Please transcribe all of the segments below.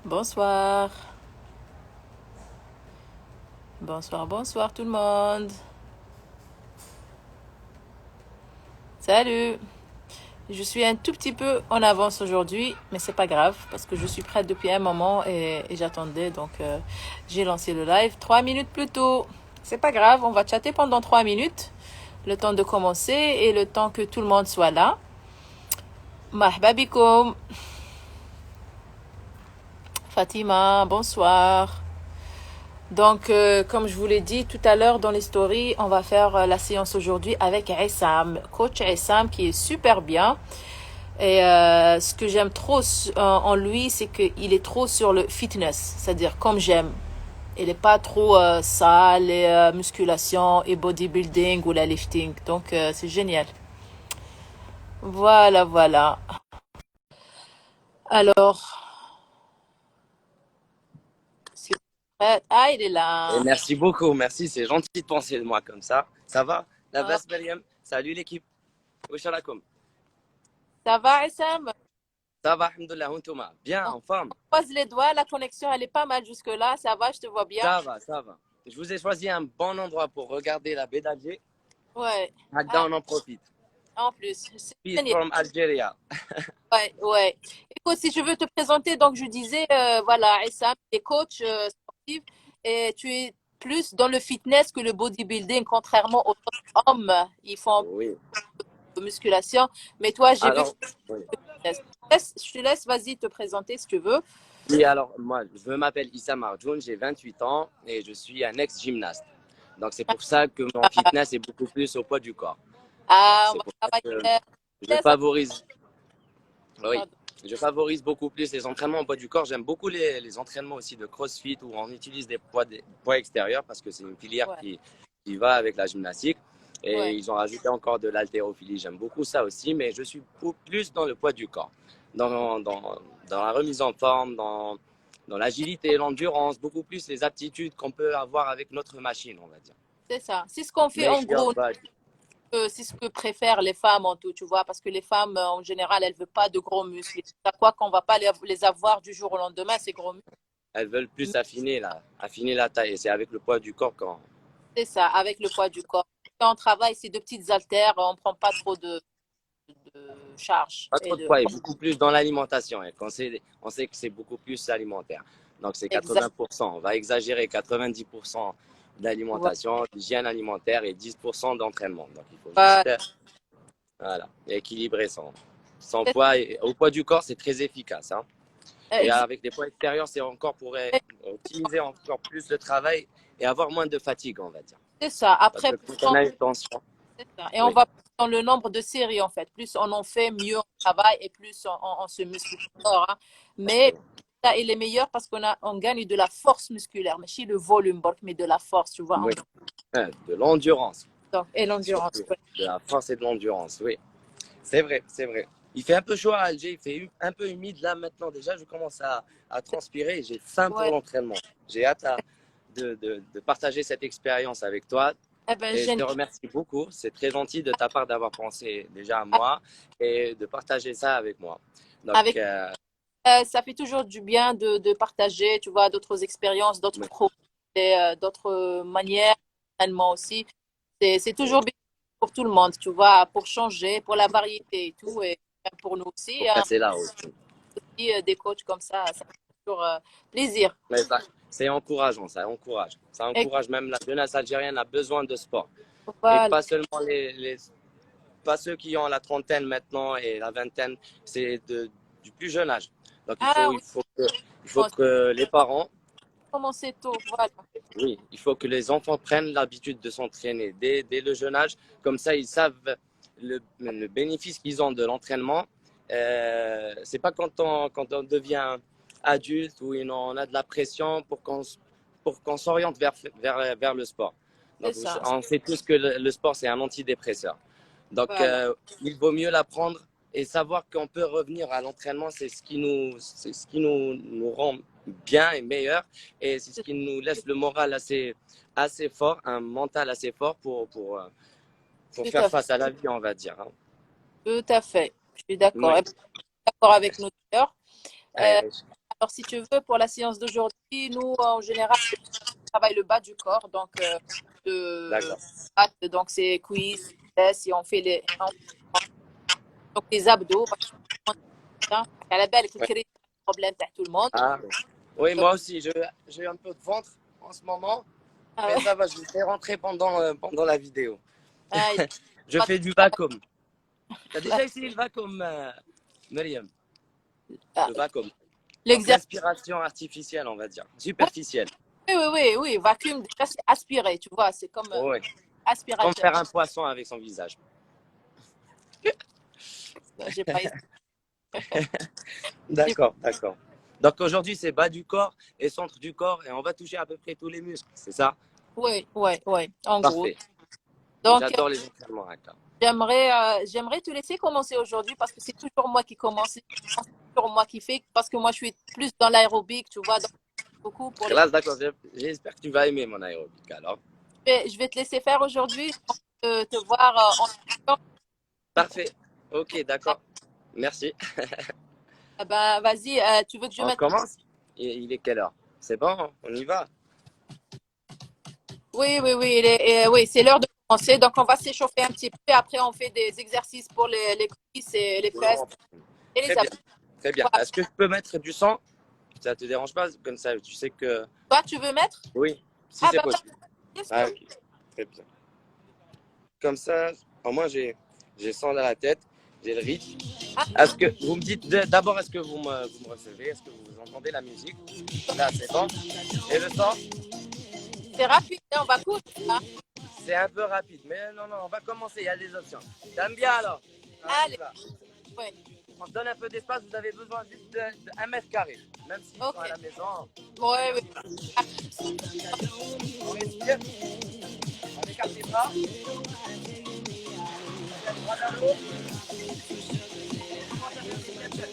Bonsoir. Bonsoir, bonsoir tout le monde. Salut. Je suis un tout petit peu en avance aujourd'hui, mais c'est pas grave parce que je suis prête depuis un moment et j'attendais donc j'ai lancé le live 3 minutes plus tôt. C'est pas grave, on va chatter pendant 3 minutes, le temps de commencer et le temps que tout le monde soit là. Marhaba bikoum. Fatima, bonsoir. Donc, comme je vous l'ai dit tout à l'heure dans les stories, on va faire la séance aujourd'hui avec Essam, coach Essam qui est super bien. Et ce que j'aime trop en lui, c'est qu'il est trop sur le fitness, c'est-à-dire comme j'aime. Il n'est pas trop sale et musculation et bodybuilding ou la lifting. Donc, c'est génial. Voilà, voilà. Alors, c'est prêt. Ah, il est Et là. merci beaucoup, merci, c'est gentil de penser de moi comme ça. Ça va? La Ah, base, Mariam? Salut l'équipe. Wishalakum. ça va, Essam? Ça va, alhamdoulilah, Huntouma. Bien, On en forme? croise les doigts. La connexion, elle est pas mal jusque-là. Ça va, je te vois bien. Ça va, ça va. Je vous ai choisi un bon endroit pour regarder la baie d'Alger. Ouais. Ah, Là, on en profite. en plus, c'est Peace génial. from Algeria. Ouais, ouais. Écoute, si je veux te présenter, donc je disais, voilà, Essam, tu es coach sportif et tu es plus dans le fitness que le bodybuilding, contrairement aux autres hommes. Ils font Oui. de musculation, mais toi, j'ai vu que Alors, oui. tu fais fitness. Je te laisse, vas-y, te présenter si tu veux. Oui, alors, moi, je m'appelle Issam Arjoun, j'ai 28 ans et je suis un ex-gymnaste. Donc, c'est pour ça que mon fitness est beaucoup plus au poids du corps. Donc, Ah, on c'est va pour ça travailler. que je Fitness, favorise. Oui, pardon. je favorise beaucoup plus les entraînements en poids du corps. J'aime beaucoup les entraînements aussi de CrossFit où on utilise des poids extérieurs parce que c'est une filière Ouais, qui va avec la gymnastique. Et ouais. ils ont rajouté encore de l'haltérophilie. J'aime beaucoup ça aussi, mais je suis plus dans le poids du corps, dans la remise en forme, dans l'agilité, l'endurance, beaucoup plus les aptitudes qu'on peut avoir avec notre machine, on va dire. C'est ça. C'est ce qu'on fait en Make your gros. body. C'est ce que préfèrent les femmes en tout, tu vois, parce que les femmes, en général, elles ne veulent pas de gros muscles. À quoi qu'on ne va pas les avoir du jour au lendemain, ces gros muscles. Elles veulent Mais plus affiner la taille. Et c'est avec le poids du corps quand. c'est ça, avec le poids du corps. Quand on travaille, c'est de petites haltères, on ne prend pas trop de charge. Pas Et trop de de... poids et beaucoup plus dans l'alimentation. Et on sait que c'est beaucoup plus alimentaire. Donc c'est Exact. 80%. On va exagérer 90% Voilà. d'alimentation, d'hygiène alimentaire et 10% d'entraînement. Donc il faut juste voilà, équilibrer son poids. Et, au poids du corps, c'est très efficace. Hein. Et Exact. avec des poids extérieurs, c'est encore pour optimiser encore plus le travail et avoir moins de fatigue, on va dire. C'est ça. Parce Après, que quand on a une tension, c'est ça. Et on oui, va dans le nombre de séries, en fait. Plus on en fait, mieux on travaille et plus on se muscle fort. Hein. Mais ça, il est meilleur parce on gagne de la force musculaire. Mais si le volume, mais de la force, tu vois. oui. De l'endurance. Donc, et l'endurance. Surtout de la force et de l'endurance, oui. C'est vrai, c'est vrai. Il fait un peu chaud à Alger, il fait un peu humide là maintenant déjà. Je commence à transpirer et j'ai faim pour Ouais. l'entraînement. J'ai hâte de partager cette expérience avec toi Eh ben, et je génial. te remercie beaucoup. C'est très gentil de ta part d'avoir pensé déjà à moi et de partager ça avec moi. Donc, Avec, ça fait toujours du bien de partager, tu vois, d'autres expériences, d'autres oui, projets, d'autres manières, d'entraînement aussi. C'est oui. toujours bien pour tout le monde, tu vois, pour changer, pour la variété et tout, et même pour nous aussi, Pour hein, passer là aussi. des coachs comme ça fait toujours plaisir. Mais c'est encourageant, ça encourage. Ça Et encourage même la jeunesse algérienne a besoin de sport. Et voilà. pas seulement pas ceux qui ont la trentaine maintenant et la vingtaine, c'est du plus jeune âge. Donc Ah oui, il faut que les parents, commencer tôt, voilà. oui, il faut que les enfants prennent l'habitude de s'entraîner dès le jeune âge. Comme ça, ils savent le bénéfice qu'ils ont de l'entraînement. C'est pas quand on devient adulte ou on a de la pression pour qu'on s'oriente vers le sport. C'est Donc, ça. on sait tous que le sport, c'est un antidépresseur. Donc, Voilà. il vaut mieux l'apprendre et savoir qu'on peut revenir à l'entraînement, c'est ce qui nous rend bien et meilleur. Et c'est ce qui nous laisse le moral assez fort, un mental assez fort pour Tout faire à fait. face à la vie, on va dire. Hein. Tout à fait. Je suis d'accord. Oui. Et d'accord avec nous d'ailleurs. Euh, Allez, Alors, si tu veux, pour la séance d'aujourd'hui, nous, en général, on travaille le bas du corps. Donc, D'accord. donc c'est cuisses, fesses, et on fait donc les abdos. Parce que à la belle, Ouais. c'est le problème pour tout le monde. Ah, oui, Euh, moi aussi, j'ai un peu de ventre en ce moment, mais ouais. ça va, je vais faire rentrer pendant la vidéo. Ah, Je fais du vacuum. Tu as déjà essayé le vacuum, Myriam? ah, Le vacuum. Donc l'exercice. l'inspiration artificielle, on va dire, Oui, superficielle. oui. Vacuum, déjà, c'est aspirer, tu vois. C'est comme Ouais. Comme aspirateur. faire un poisson avec son visage. J'ai pas essayé. D'accord, d'accord. Donc aujourd'hui, c'est bas du corps et centre du corps et on va toucher à peu près tous les muscles, c'est ça? Oui, en gros. Parfait. Donc, J'adore les entraînements, Raka. j'aimerais te laisser commencer aujourd'hui parce que c'est toujours moi qui commence, c'est toujours moi qui fais parce que moi, je suis plus dans l'aérobic, tu vois, donc beaucoup pour les. Là, d'accord, j'espère que tu vas aimer mon aérobic alors. Je vais te laisser faire aujourd'hui, te voir en. Parfait. Ok, d'accord. Merci. Ah ben, vas-y, tu veux que je On mette. commence? Il est quelle heure? C'est bon, on y va? Oui, oui, c'est l'heure de commencer. Donc, on va s'échauffer un petit peu. Et après, on fait des exercices pour les cuisses et les fesses Non. et les Très bien, abdos. très bien. Voilà. Est-ce que je peux mettre du sang? Ça te dérange pas? Comme ça, tu sais que... Toi, tu veux mettre? Oui, si Ah, c'est ben, possible. bien Ah, sûr. ok. Très bien. Comme ça, au moins, j'ai sang dans la tête, j'ai le rythme. Ah, Est-ce que vous me dites d'abord, est-ce que vous me recevez? Est-ce que vous entendez la musique? Là, c'est bon. Et le sang? c'est rapide, hein, on va courir. Hein. C'est un peu rapide. Mais non, non, on va commencer. Il y a des options. T'aimes bien alors? Ah, on y Allez, va. ouais, On se donne un peu d'espace. Vous avez besoin juste de 1 mètre carré. Même s'ils sont à ok. la maison. Allez, Ouais, on ouais. y va. On respire. On écarte les bras. On lève droit vers le haut. On commence à faire des step-ups.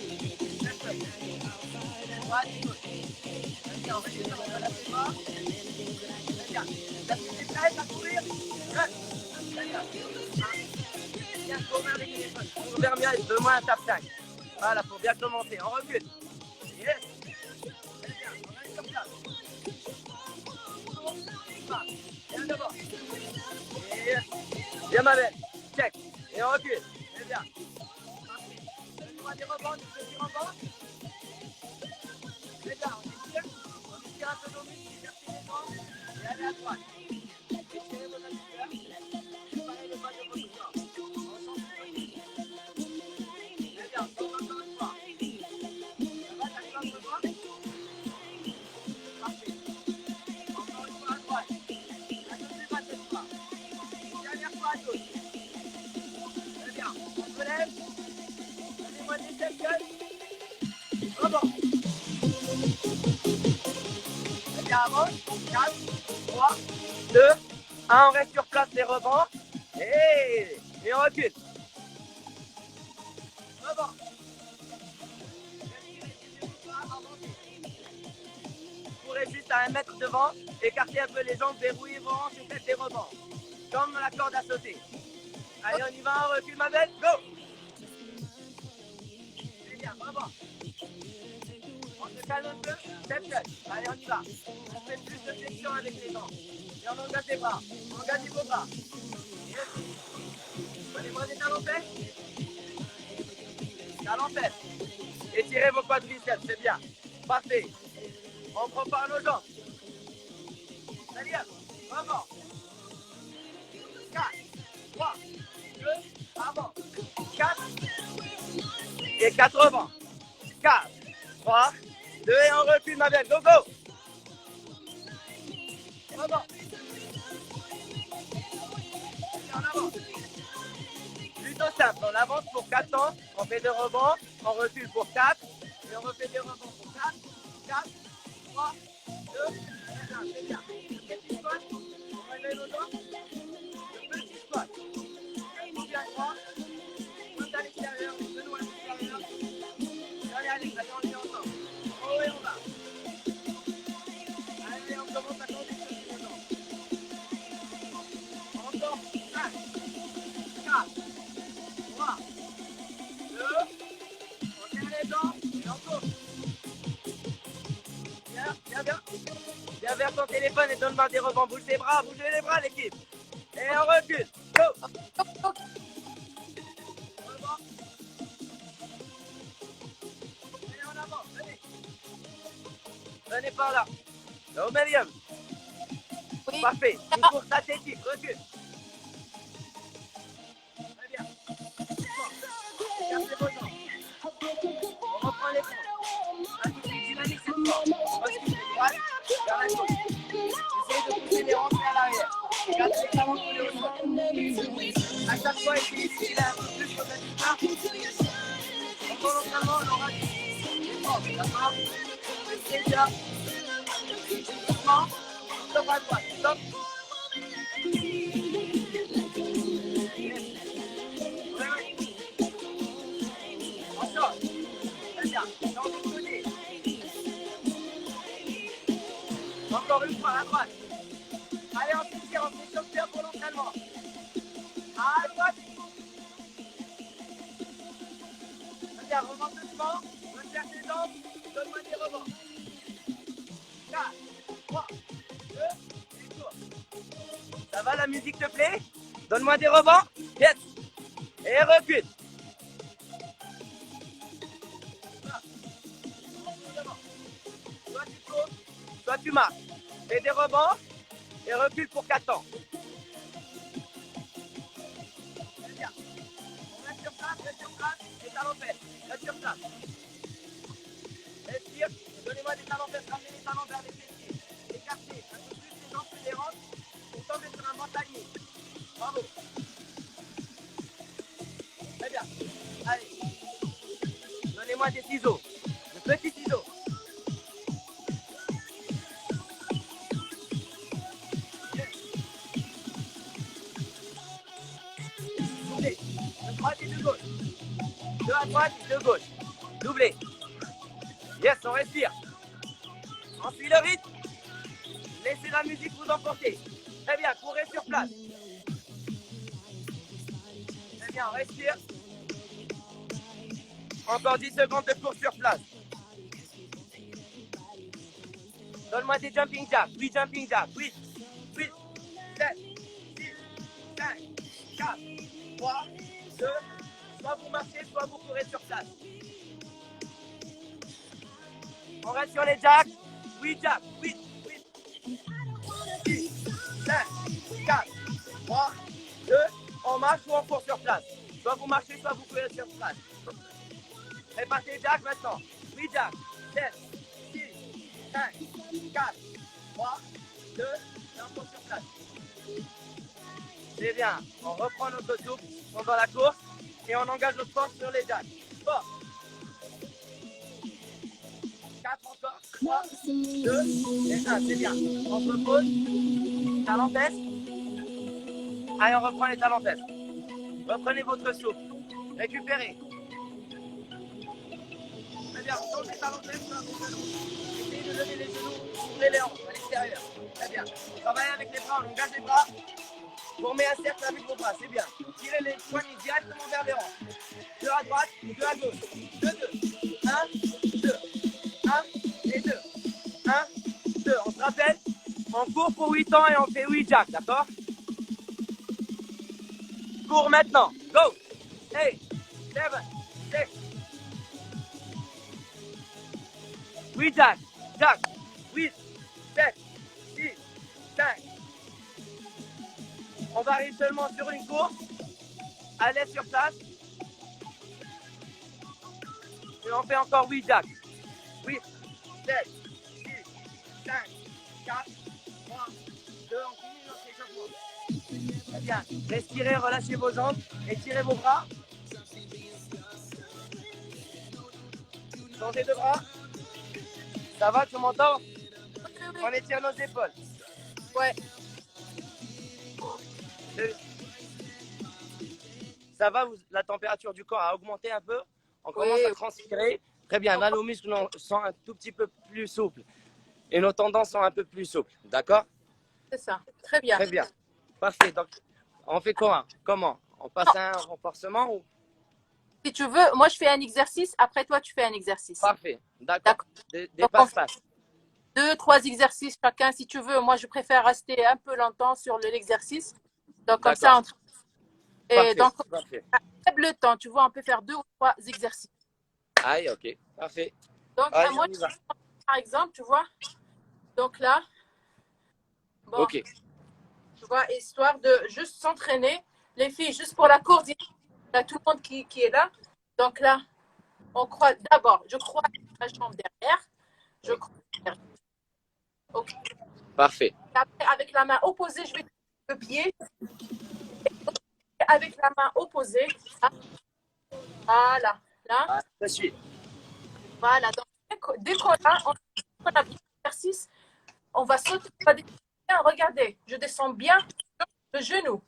Step-up. Droite, gauche. Vas-y, on respire. On relâche les bras. Très bien. Est-ce que t'es prête à courir? Prête. Très bien. Bien, cours vers les téléphones. Cours vers bien. Donne-moi un tap-tag. Voilà, pour bien commencer. On recule. Yes. Très bien. On reste comme ça. Bien devant. Yes. Bien ma belle. Check. Et on recule. Très bien. Donne-moi des rebonds, des petits rebonds. Très bien. On étire un peu nos muscles. Écartez les jambes. Et allez à droite. Étirez vos adducteurs. Préparez le bas de votre corps. On sent le petit. Très bien. On sent encore une fois. Ça va, t'arrives à me voir? Parfait. Encore une fois à droite. La deuxième pas cette fois. Dernière fois à gauche. Très bien. On se relève. Donnez-moi des step-cuts. Rebond. Très bien, avance. 4, 3, 2, 1. On reste sur place, les rebonds. Et on recule. Rebond. Vous courez juste à 1 mètre devant. Écartez un peu les jambes, verrouillez vos hanches et faites des rebonds. Comme la corde à sauter. Allez, on y va, on recule ma belle. Go. Très bien, rebond. On se calme un peu. Step cut. Allez, on y va. On fait plus de flexion avec les jambes. Et on engage les bras. Engagez vos bras. Yes. Prenez-moi des talons fesses. Talons fesses. Étirez vos quadriceps, c'est bien. Parfait. On prépare nos jambes. C'est-à-dire, avant. 4, 3, 2, avant. 4 et 4 avant. 4, 3, 2 et on recule ma belle. Go, go. Avant. Et en avant. Plutôt simple. On avance pour 4 temps. On fait des rebonds. On recule pour 4. Et on refait des rebonds pour 4. 4, 3, 2. C'est bien. Le petit squat. On relève nos jambes. Le petit squat. On vient droit. Tout à l'extérieur. Genou à l'extérieur. Allez, on y est ensemble. Oh, et on va. Allez, on commence à conduire sur les jambes. Encore 5, 4, 3, 2. On tient les jambes et on court. Viens. Viens vers ton téléphone et donne-moi des rebonds. Bouge les bras, bougez les bras, l'équipe. Et on recule. Go. Rebond. Allez, en avant. Venez. Venez par là. Au medium. Oui. Parfait. Une course athlétique. Recule. Très bien. Cassez vos jambes. On reprend les points. Un peu plus dynamique cette fois. On bascule de droite vers la gauche. Essayez de pousser les rentrées à l'arrière. Gardez les talons collés au sol. À chaque fois, essayez de tirer un peu plus comme la guitare. Pendant l'entraînement, on aura des forces. D'accord? Essayez bien. Doucement. Stop à droite. Stop. Encore. Très bien. Dans le côté. Encore une fois à droite. Allez, on se tire, on se chauffe bien pour l'entraînement. À droite. Très bien, remonte doucement. Recherche les jambes. Donne-moi des rebonds. 4, 3, 2, et cours. Ça va, la musique te plaît? Donne-moi des rebonds. Yes. Et recule. Soit tu cours, soit tu marches. Fais des rebonds et recule pour 4 ans. Très bien. On reste sur place, et talons fesses. Reste sur place. Respire, donnez-moi des talons fesses, ramenez les talons vers les fessiers. Écartez un peu plus les jambes que les hanches pour tomber sur un montagnier. Bravo. Très bien. Allez. Donnez-moi des ciseaux. De petits ciseaux. Doublez. De droite et de gauche. Deux à droite et de gauche. Doublez. Yes, on respire. On suit le rythme. Laissez la musique vous emporter. Très bien, courez sur place. Très bien, on respire. Encore 10 secondes de course sur place. Donne-moi des jumping jacks. 8 jumping jacks. 8, 7, 6, 5, 4, 3, 2. Soit vous marchez, soit vous courez sur place. On reste sur les jacks. 8 jacks. 8, 6, 5, 4, 3, 2. On marche ou on court sur place. Soit vous marchez, soit vous courez sur place. Répartez les jacks maintenant. 8 jacks. 7, 6, 5, 4, 3, 2. Et on court sur place. C'est bien. On reprend notre souffle pendant la course et on engage notre force sur les jacks. Fort. 4 encore. 3, 2 et 1. C'est bien. On se repose. Talons fesses. Allez, on reprend les talons fesses. Reprenez votre souffle. Récupérez. Très bien. Tournez les talons fesses sur vos genoux. Essayez de lever les genoux. Ouvrez les hanches à l'extérieur. Très bien. Travaillez avec les bras. On engage les bras. Formez un cercle avec vos bras. C'est bien. Tirez les poignets directement vers les hanches. 2 à droite, 2 à gauche. 2, 2. 1, 2. 1 et 2. 1, 2. On se rappelle, on court pour 8 ans et on fait 8 jacks, d'accord? Cours maintenant. Go! 8, 7, 6. 8 jacks. Jack. 8, 7, 6, 5. On varie seulement sur une course. À l'aise sur place. Et on fait encore 8 jacks. 8, 7, 6, 5, 4, 3, 2, on finit notre échauffement. Très bien. Respirez, relâchez vos jambes, étirez vos bras. Changez de bras. Ça va, tu m'entends? On étire nos épaules. Ouais. Ça va, la température du corps a augmenté un peu. On commence à transpirer. Très bien, là, nos muscles sont un tout petit peu plus souples. Et nos tendons sont un peu plus souples. D'accord? C'est ça. Très bien. Très bien. Parfait. Donc, on fait quoi? Comment? On passe à un renforcement ou? Si tu veux, moi je fais un exercice, après toi tu fais un exercice. Parfait. D'accord. D'accord. Des passe-passe. 2, 3 exercices chacun si tu veux. Moi, je préfère rester un peu longtemps sur l'exercice. Donc, comme ça, D'accord. et Parfait. donc, Parfait. à faible temps, tu vois, on peut faire 2 ou 3 exercices. Aïe, ok. Parfait. Donc, à Allez, moi, on y va. par exemple, tu vois. Donc là, bon, Ok. tu vois, histoire de juste s'entraîner. Les filles, juste pour la course, il y a tout le monde qui est là. Donc là, on croise d'abord, je croise la jambe derrière. Je croise derrière. Ok. Parfait. Après, avec la main opposée, je vais le pied. Avec la main opposée, là, voilà, là, Ah, je suis. voilà. Donc, dès qu'on a bien l'exercice, on va sauter, on va descendre bien. Regardez, je descends bien le genou,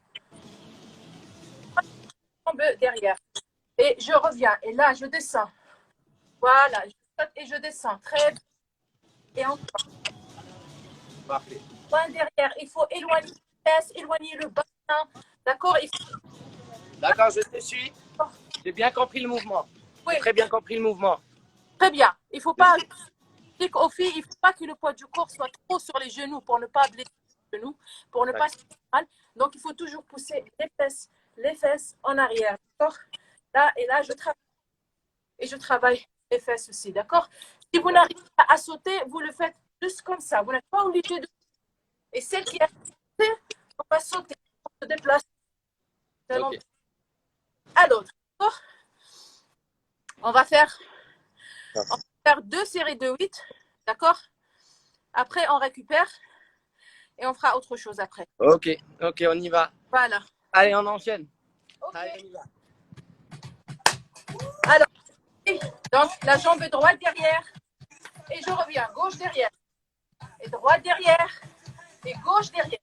jambe derrière. Et je reviens. Et là, je descends. Voilà, je saute et je descends. Très bien. Et encore, Parfait. loin derrière. Il faut éloigner les fesses, éloigner le bassin. D'accord. Il faut... D'accord, je te suis. J'ai bien compris le mouvement. Oui, J'ai très bien compris le mouvement. très bien. Il ne faut pas, aux filles, il ne faut pas que le poids du corps soit trop sur les genoux pour ne pas blesser les genoux, pour ne pas se faire mal. Donc, il faut toujours pousser les fesses en arrière. D'accord. Là, et là, je travaille. Et je travaille les fesses aussi. D'accord. Si vous n'arrivez pas à sauter, vous le faites juste comme ça. Vous n'êtes pas obligé de. Et celle qui a sauté, on va sauter. On se déplace Ok. à l'autre. D'accord. On va faire 2 séries de 8. D'accord. Après, on récupère et on fera autre chose après. Ok. Ok, on y va. Voilà. Allez, on enchaîne. Ok. Allez, on y va. Alors, donc la jambe droite derrière et je reviens. Gauche derrière et droite derrière et gauche derrière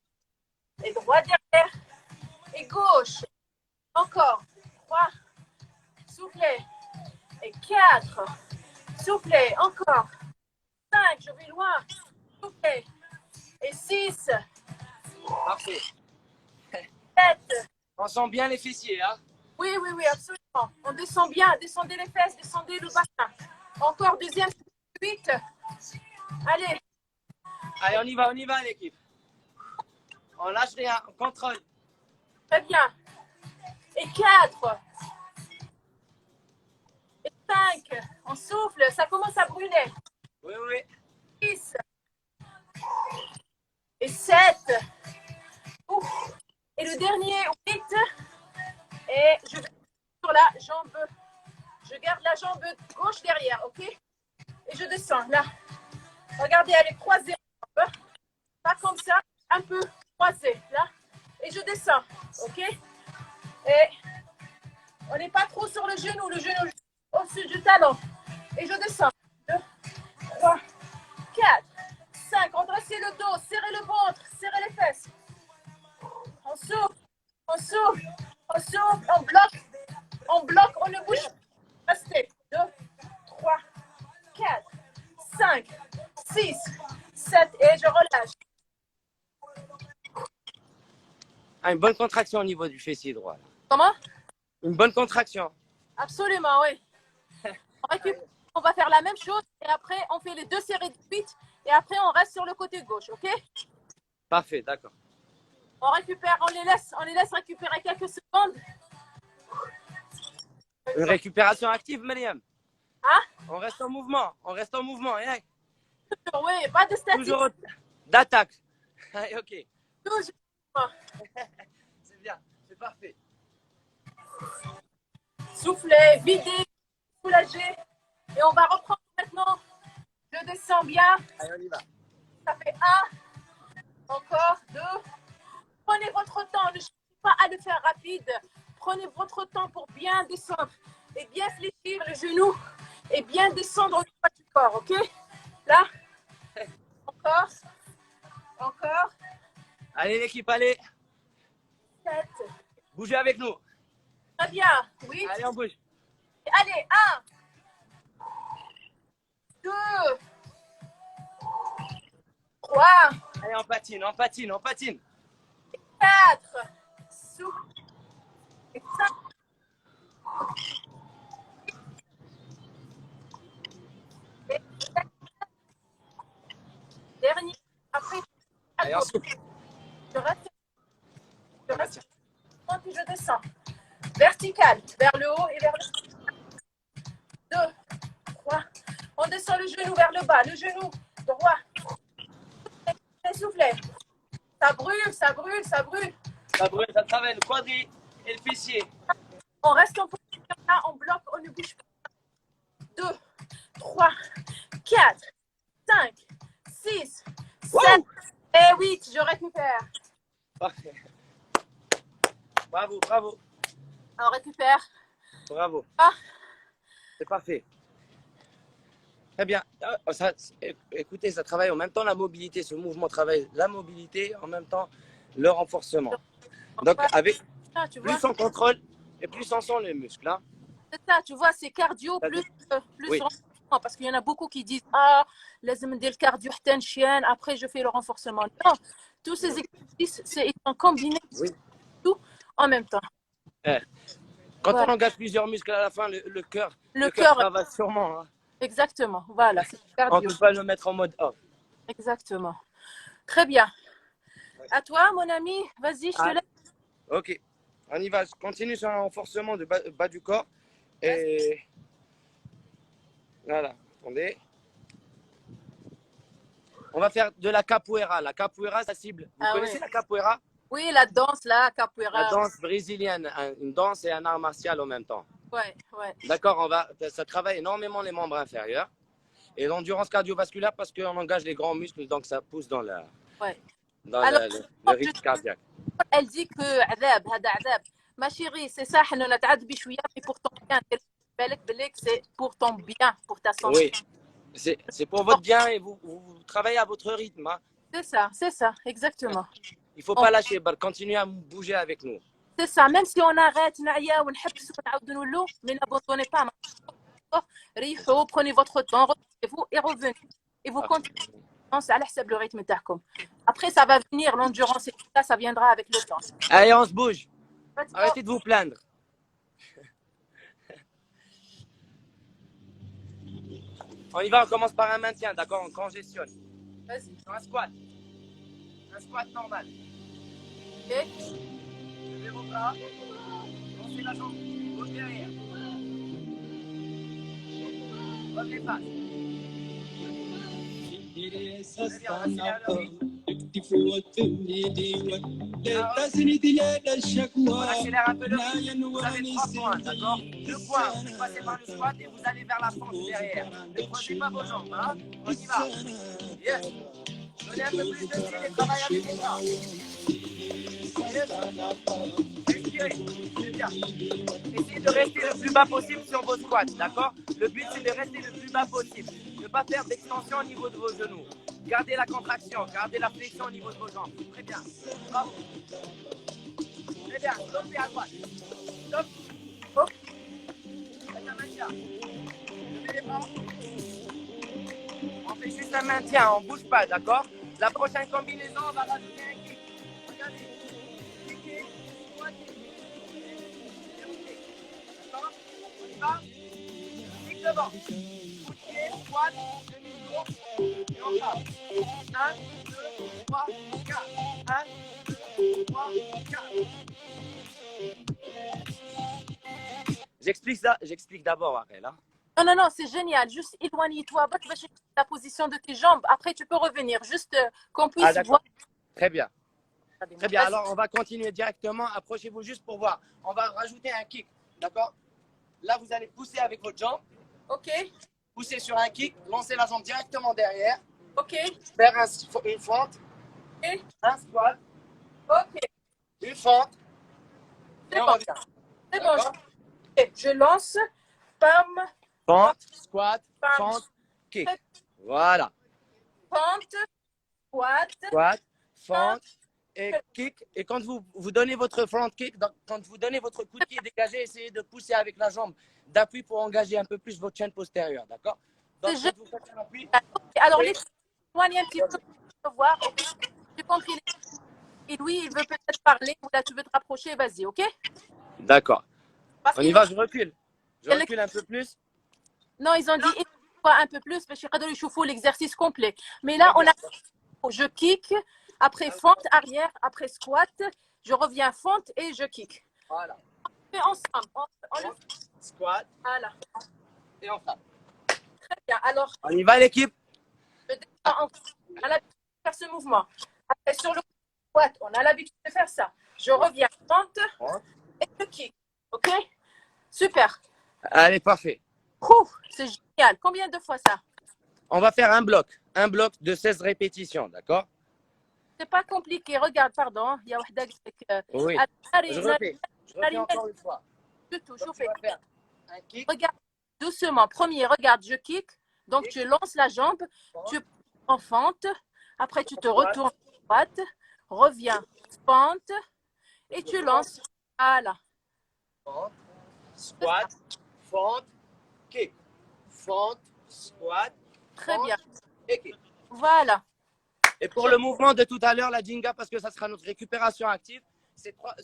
et droite derrière et gauche. Encore. 3. Soufflez. Et 4. Soufflez. Encore. 5. Je vais loin. Soufflez. Et 6. Parfait. 7. On sent bien les fessiers, hein? Oui, oui, oui, absolument. On descend bien. Descendez les fesses, descendez le bassin. Encore deuxième. 8. Allez. Allez, on y va, l'équipe. On lâche rien, on contrôle. Très bien. Et 4. Et 5. On souffle. Ça commence à brûler. Oui, oui. 6. Et 7. Ouf. Et le dernier, 8. Et je vais sur la jambe. Je garde la jambe gauche derrière, ok? Et je descends, là. Regardez, elle est croisée. Pas comme ça, un peu croisée, là. Et je descends, ok? Et on n'est pas trop sur le genou au-dessus du talon. Et je descends. 2, 3, 4, 5. Redressez le dos, serrez le ventre, serrez les fesses. On souffle, on souffle, on souffle, on bloque, on ne bouge pas. Restez. 2, 3, 4, 5, 6, 7 et je relâche. Ah, une bonne contraction au niveau du fessier droit. Là. Comment? Une bonne contraction. Absolument, oui. On va faire la même chose et après on fait les 2 séries de 8 et après on reste sur le côté gauche, ok? Parfait, d'accord. On récupère, on les laisse récupérer quelques secondes. Une récupération active, Mariam. Hein? On reste en mouvement. Hein? Oui, pas de statique. Toujours d'attaque. Allez, ok. Toujours. C'est bien, c'est parfait. Soufflez, videz, soulagez. Et on va reprendre maintenant. Je descends bien. Allez, on y va. Ça fait 1, encore 2. Prenez votre temps, ne cherchez pas à le faire rapide. Prenez votre temps pour bien descendre et bien fléchir les genoux et bien descendre au niveau du corps, ok? Là, encore, encore. Allez, l'équipe, allez. 7. Bougez avec nous. Très bien. 8. Allez, on bouge. Allez, 1, 2, 3, Allez, on patine, on patine, on patine. 4. Souffle. Et 5. Et Allez, on souffle. Je reste, je reste puis je descends. Vertical, vers le haut et vers le bas. 2, 3. On descend le genou vers le bas, le genou droit. Soufflez. Ça brûle, ça brûle, ça brûle. Ça brûle, ça travaille le quadri et le fessier. On reste en position là, on bloque, on ne bouge pas. 2, 3, 4, 5, 6, 7 et 8. Je récupère. Parfait. Bravo, bravo. On récupère. Bravo. Ah. C'est parfait. Très bien. Écoutez, ça travaille en même temps la mobilité. Ce mouvement travaille la mobilité, en même temps le renforcement. Donc, avec plus on contrôle et plus on sent les muscles. Hein. C'est ça, tu vois, c'est cardio plus oui. renforcement. Parce qu'il y en a beaucoup qui disent « Ah, laisse-moi dire le cardio, chien, après je fais le renforcement. » Non, tous ces exercices, ils sont combinés tout en même temps. Quand on engage plusieurs muscles à la fin, le cœur travaille sûrement. Hein. Exactement, voilà. On ne peut pas le mettre en mode off. Exactement. Très bien. À toi, mon ami, vas-y, je te laisse. Ok, on y va. Je continue sur un renforcement de bas du corps. Et voilà, attendez. On va faire de la capoeira. La capoeira, ça cible. Vous connaissez la capoeira? Oui, la danse, la capoeira. La danse brésilienne, une danse et un art martial en même temps. Ouais. D'accord, ça travaille énormément les membres inférieurs et l'endurance cardiovasculaire parce qu'on engage les grands muscles, donc ça pousse dans le rythme cardiaque. Elle dit que ma chérie, c'est ça, mais pour ton bien. C'est pour ton bien, pour ta santé. Oui, c'est pour votre bien et vous travaillez à votre rythme. Hein. C'est ça, exactement. Il ne faut pas lâcher, continuez à bouger avec nous. C'est ça, même si on arrête, mais n'abandonnez pas. Prenez votre temps, reposez-vous et revenez. Et vous continuez à le rythme. Après, ça va venir, l'endurance et tout ça, ça viendra avec le temps. Allez, on se bouge. Arrêtez de vous plaindre. On y va, on commence par un maintien, d'accord? On congestionne. Vas-y. Un squat. Un squat normal. Ok. Levez vos bras. Lancez la jambe gauche derrière. Revenez face. On accélère un peu le rythme. Vous avez 3 points, d'accord? 2 points, vous passez par le squat et vous allez vers la fente derrière. Ne creusez pas vos jambes, hein? On y va. Yes. Donnez un peu plus de style et travaillez avec les bras. Yes. Respirez, c'est bien. Essayez de rester le plus bas possible sur vos squats, d'accord? Le but, c'est de rester le plus bas possible. Ne pas faire d'extension au niveau de vos genoux. Gardez la contraction, gardez la flexion au niveau de vos jambes. Très bien. Bravo. Très bien. Stoppez à droite. Stop. Hop. Faites un maintien. Levez les bras. On fait juste un maintien, on ne bouge pas, d'accord? La prochaine combinaison, on va rajouter un kick. Regardez. Kicker, squatter. D'accord? On y va? Kick devant. Kick, squat, demi-tour. Et on part. 1, 2, 3, 4. 1, 2, 3, 4. J'explique d'abord, Ariel. Hein? Non, c'est génial. Juste éloigne-toi, la position de tes jambes. Après, tu peux revenir. Juste qu'on puisse voir. Très bien. Très bien. Alors, on va continuer directement. Approchez-vous juste pour voir. On va rajouter un kick. D'accord? Là, vous allez pousser avec votre jambe. OK. Poussez sur un kick. Lancez la jambe directement derrière. OK. Faire une fente. Okay. Un squat. OK. Une fente. C'est bon. C'est bon. Okay. Je lance. Pam. Fente, squat, fente, kick. Voilà. Fente, squat, fente et kick. Et quand vous donnez votre front kick, quand vous donnez votre coup de pied dégagé, essayez de pousser avec la jambe d'appui pour engager un peu plus votre chaîne postérieure. D'accord? Donc, quand vous faites un appui. Alors, éloigne un petit peu pour voir. J'ai compris. Et Louis, il veut peut-être parler. Ou là, tu veux te rapprocher, vas-y, OK? D'accord. On y va, je recule. Je recule un peu plus. Non, ils ont dit un peu plus parce que l'exercice complet. Mais là, on a je kick Après fente arrière, après squat, je reviens fente et je kick. Voilà. On fait ensemble. On le fait. Squat Voilà. et on frappe. Très bien. Alors, On y va l'équipe? je descends en dessous. On a l'habitude de faire ce mouvement. Après, sur le squat, on a l'habitude de faire ça. Je reviens fente et je kick. OK? Super. Allez, parfait. C'est génial. Combien de fois ça? On va faire un bloc de 16 répétitions, d'accord? C'est pas compliqué. Regarde, pardon. Il y a واحدة قالت Oui. لك Je refais encore une fois. du tout. Donc, شوفي. tu vas faire un kick. Regarde doucement. Premier, regarde, je kick. Donc, tu lances la jambe, tu en fente. Après, tu te retournes à droite, reviens fente et tu lances. Voilà. Fente, squat, fente, kick. Fente, squat, Très fente bien. et kick. Voilà. Et pour le mouvement de tout à l'heure, la Jenga, parce que ça sera notre récupération active, c'est trois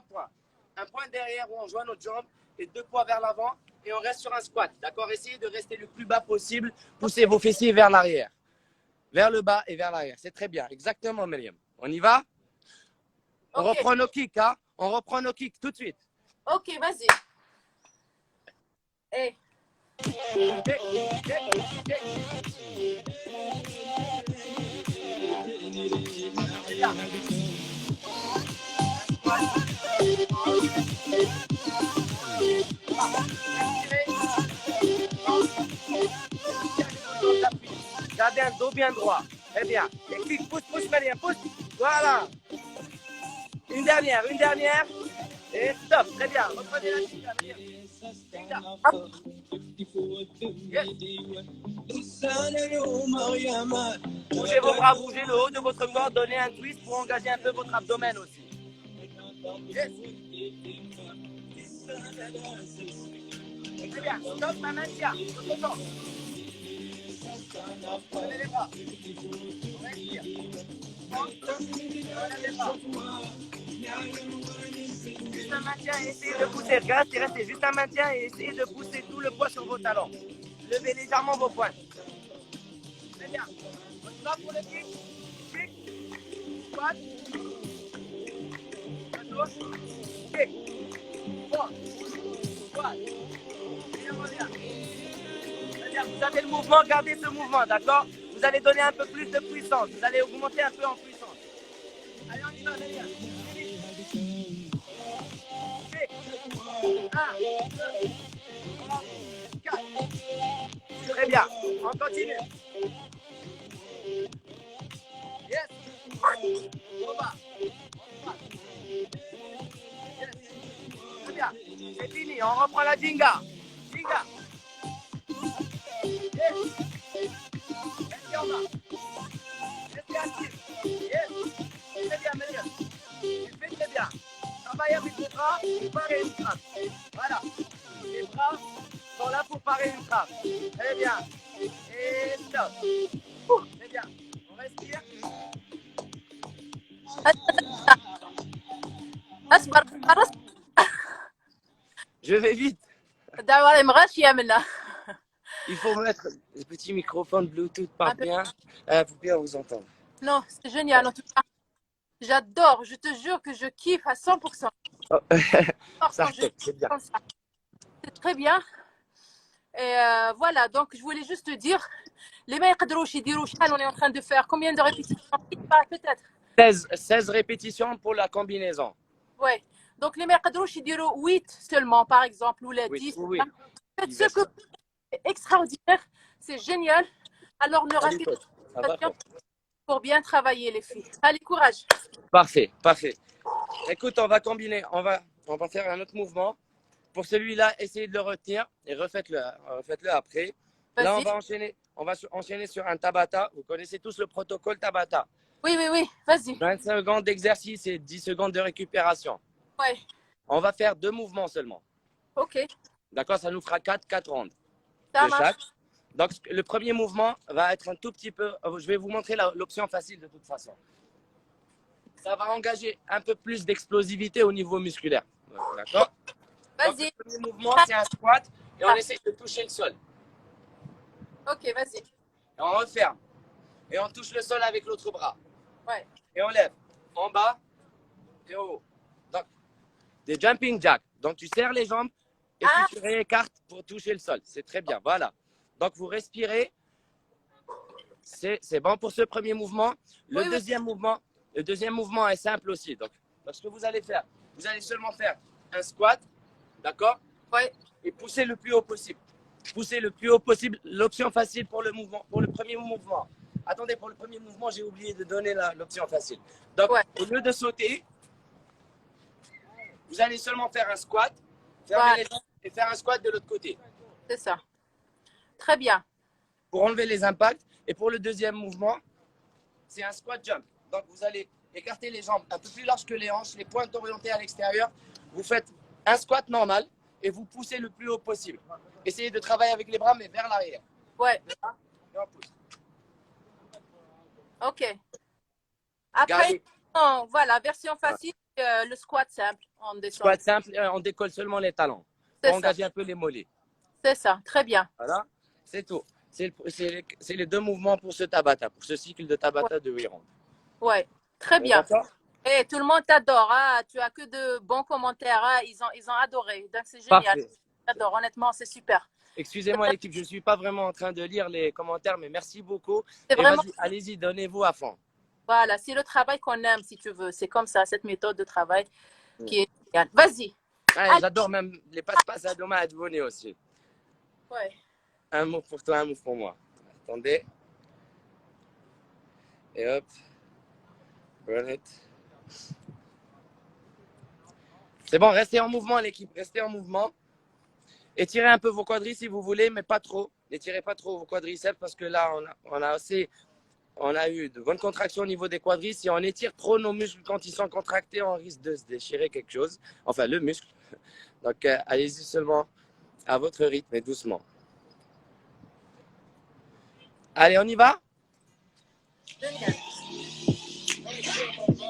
points. Un point derrière où on joint notre jambe et 2 points vers l'avant et on reste sur un squat. D'accord? Essayez de rester le plus bas possible. Poussez vos fessiers vers l'arrière. Vers le bas et vers l'arrière. C'est très bien. Exactement, Myriam. On y va? On reprend nos kicks, hein? On reprend nos kicks tout de suite. Ok, vas-y. Hey. Gardez un dos bien droit. Très bien. Et clique, pousse, Myriam, pousse. Voilà. Une dernière. Et stop. Très bien. Reprenez la Jenga, Myriam. Yes. Bougez vos bras, bougez le haut de votre corps, donnez un twist pour engager un peu votre abdomen aussi. Yes. Très bien, stop, ma maintien, content. Prenez les bras. On respire. Prenez les bras. Juste un maintien et essayez de pousser. Restez. Juste un maintien et essayez de pousser tout le poids sur vos talons. Levez légèrement vos pointes. Très bien. On y va pour le kick. Kick. Squat. À gauche. Kick. Squat. Squat. Et on revient. Très bien. Vous avez le mouvement, gardez ce mouvement, d'accord? Vous allez donner un peu plus de puissance. Vous allez augmenter un peu en puissance. Allez, on y va, Mélia. Kick. 1, 2, 3, 4. Très bien. On continue. Yes. On va. Yes. Très bien. C'est fini. On reprend la Jenga. Jenga. Yes. Restez en bas. Restez actif. Yes. Très bien, Mélia. Tu fais très bien. Travaille avec les bras pour parer une trappe. Voilà. Les bras sont là pour parer une trappe. Très bien. Et stop. Très bien. On respire. أصبر خلص. Je vais vite. دعوة مغاشية منها. Il faut mettre le petit microphone Bluetooth part bien. Pour bien vous entendre. Non, c'est génial en tout cas. J'adore. Je te jure que je kiffe à 100%. Oh. Ça, Quand je c'est bien. comme ça. C'est très bien. Et voilà, donc je voulais juste te dire, les ما يقدروش يديروا شحال on est en train de faire, combien de répétitions? Peut-être. 16 répétitions pour la combinaison. Ouais. Donc les ما يقدروش يديروا 8 seulement par exemple ou les 10. Oui. Faites ce que c'est extraordinaire, c'est génial. Alors ne ratez pas pour bien travailler les filles. Allez, courage. Parfait. Écoute, on va combiner, on va faire un autre mouvement. Pour celui-là, essayez de le retenir et refaites-le après. Là, on va enchaîner sur un Tabata. Vous connaissez tous le protocole Tabata. Oui, vas-y. 25 secondes d'exercice et 10 secondes de récupération. Ouais. On va faire 2 mouvements seulement. Ok. D'accord, ça nous fera 4 rounds Ça de marche. chaque. Donc, le premier mouvement va être un tout petit peu... Je vais vous montrer l'option facile de toute façon. Ça va engager un peu plus d'explosivité au niveau musculaire. D'accord? Vas-y. Le premier mouvement, c'est un squat et on essaie de toucher le sol. Ok, vas-y. Et on referme. Et on touche le sol avec l'autre bras. Ouais. Et on lève en bas et en haut. Donc, des jumping jacks. Donc, tu serres les jambes et puis tu réécartes pour toucher le sol. C'est très bien. Voilà. Donc, vous respirez. C'est bon pour ce premier mouvement. Le deuxième mouvement est simple aussi. Donc, ce que vous allez faire, vous allez seulement faire un squat, d'accord? Ouais. Et pousser le plus haut possible. Pousser le plus haut possible. L'option facile pour le mouvement, pour le premier mouvement. Attendez, pour le premier mouvement, j'ai oublié de donner l'option facile. Donc, au lieu de sauter, vous allez seulement faire un squat, fermer les jambes et faire un squat de l'autre côté. C'est ça. Très bien. Pour enlever les impacts. Et pour le deuxième mouvement, c'est un squat jump. Donc, vous allez écarter les jambes un peu plus larges que les hanches, les pointes orientées à l'extérieur. Vous faites un squat normal et vous poussez le plus haut possible. Essayez de travailler avec les bras, mais vers l'arrière. Ouais. Et on pousse. Ok. Après, voilà, version facile, le squat simple. On descend. Squat simple, on décolle seulement les talons. Pour engager un peu les mollets. C'est ça, très bien. Voilà, c'est tout. C'est les deux mouvements pour ce Tabata, pour ce cycle de Tabata de 8 rounds. Ouais, très bien. Et tout le monde t'adore. Hein? Tu as que de bons commentaires. Hein? Ils ont adoré. Donc, c'est génial. J'adore. Honnêtement, c'est super. Excusez-moi, l'équipe, je ne suis pas vraiment en train de lire les commentaires, mais merci beaucoup. C'est vraiment... Allez-y, donnez-vous à fond. Voilà, c'est le travail qu'on aime, si tu veux. C'est comme ça, cette méthode de travail qui est géniale. Vas-y. J'adore même les passe-passe à Doma Advoné aussi. Ouais. Un mot pour toi, un mot pour moi. Attendez. Et hop. Run it. C'est bon, restez en mouvement, l'équipe. Restez en mouvement. Étirez un peu vos quadriceps si vous voulez, mais pas trop. N'étirez pas trop vos quadriceps parce que là, on a eu de bonnes contractions au niveau des quadriceps. Si on étire trop nos muscles quand ils sont contractés, on risque de se déchirer quelque chose. Enfin, le muscle. Donc, allez-y seulement à votre rythme et doucement. Allez, on y va?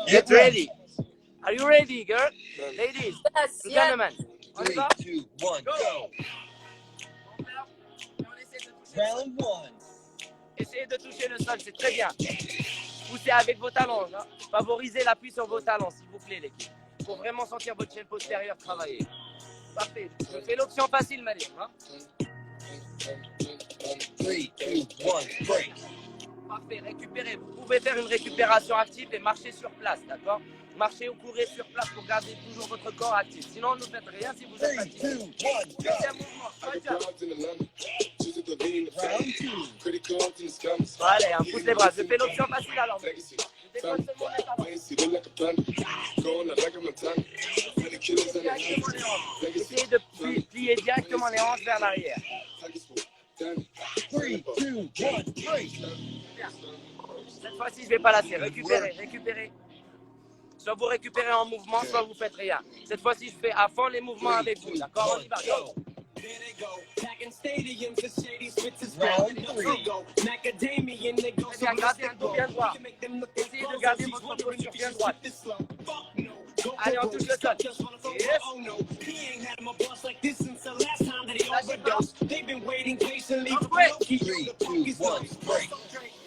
Get ready. Are you ready, girl? Ladies, gentlemen. On y va? 3, 2, 1, go. Round 1. Essayez de toucher le sol, c'est très bien. Poussez avec vos talons. Hein. Favorisez l'appui sur vos talons, s'il vous plaît, l'équipe. Il faut vraiment sentir votre chaîne postérieure travailler. Parfait. Je fais l'option facile, Marie. Hein? 3, 2, 1, break. Parfait, récupérez. Vous pouvez faire une récupération active et marcher sur place, d'accord? Marchez ou courez sur place pour garder toujours votre corps actif. Sinon, ne faites rien si vous êtes fatigué. Deuxième mouvement, allez, on pousse les bras. Je fais l'option facile alors. Je décolle seulement mes talons. Essayez de plier directement les hanches vers l'arrière. 3, 2, 1, break. Cette fois-ci, je ne vais pas lasser. Récupérez. Soit vous récupérez en mouvement, soit vous faites rien. Cette fois-ci, je fais à fond les mouvements avec vous. D'accord? On y va. Go. Bien, gardez un dos bien droit. Essayez de garder votre posture bien droite. Allez, on touche le sol. Yes.